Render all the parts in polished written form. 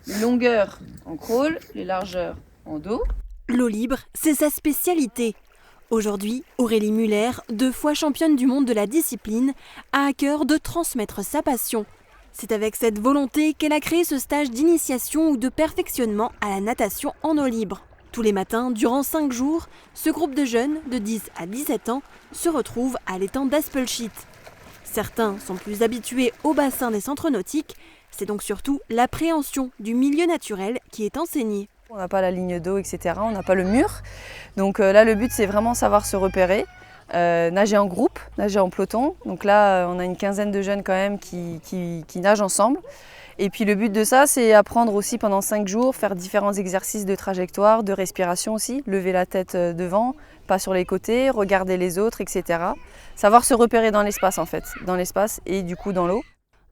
Les longueurs en crawl, les largeurs en dos. L'eau libre, c'est sa spécialité. Aujourd'hui, Aurélie Muller, 2 fois championne du monde de la discipline, a à cœur de transmettre sa passion. C'est avec cette volonté qu'elle a créé ce stage d'initiation ou de perfectionnement à la natation en eau libre. Tous les matins, durant 5 jours, ce groupe de jeunes de 10 à 17 ans se retrouve à l'étang d'Aspelshit. Certains sont plus habitués au bassin des centres nautiques, c'est donc surtout l'appréhension du milieu naturel qui est enseignée. On n'a pas la ligne d'eau, etc. On n'a pas le mur. Donc là, le but, c'est vraiment savoir se repérer, nager en groupe, nager en peloton. Donc là, on a une quinzaine de jeunes quand même qui nagent ensemble. Et puis le but de ça, c'est apprendre aussi pendant 5 jours, faire différents exercices de trajectoire, de respiration aussi, lever la tête devant, pas sur les côtés, regarder les autres, etc. Savoir se repérer dans l'espace en fait, dans l'espace et du coup dans l'eau.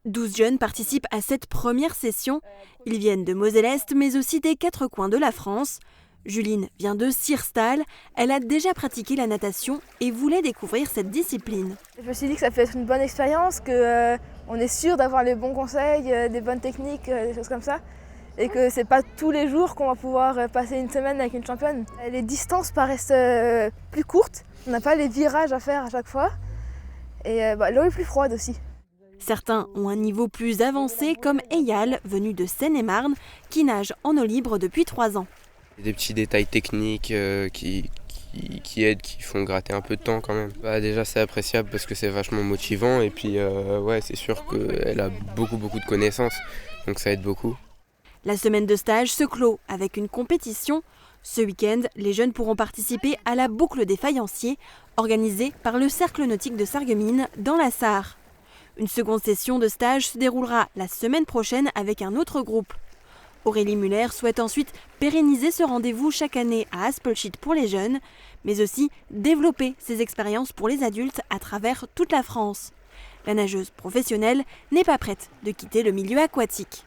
12 jeunes participent à cette première session. Ils viennent de Moselle-Est, mais aussi des 4 coins de la France. Juline vient de Sirstal. Elle a déjà pratiqué la natation et voulait découvrir cette discipline. Je me suis dit que ça peut être une bonne expérience, qu'on est sûr d'avoir les bons conseils, des bonnes techniques, des choses comme ça. Et que c'est pas tous les jours qu'on va pouvoir passer une semaine avec une championne. Les distances paraissent plus courtes. On n'a pas les virages à faire à chaque fois. Et l'eau est plus froide aussi. Certains ont un niveau plus avancé, comme Eyal, venu de Seine-et-Marne, qui nage en eau libre depuis 3 ans. Des petits détails techniques qui aident, qui font gratter un peu de temps quand même. Déjà c'est appréciable parce que c'est vachement motivant et puis ouais, c'est sûr qu'elle a beaucoup de connaissances, donc ça aide beaucoup. La semaine de stage se clôt avec une compétition. Ce week-end, les jeunes pourront participer à la boucle des faïenciers, organisée par le Cercle nautique de Sarreguemines dans la Sarre. Une seconde session de stage se déroulera la semaine prochaine avec un autre groupe. Aurélie Muller souhaite ensuite pérenniser ce rendez-vous chaque année à Aspelshit pour les jeunes, mais aussi développer ces expériences pour les adultes à travers toute la France. La nageuse professionnelle n'est pas prête de quitter le milieu aquatique.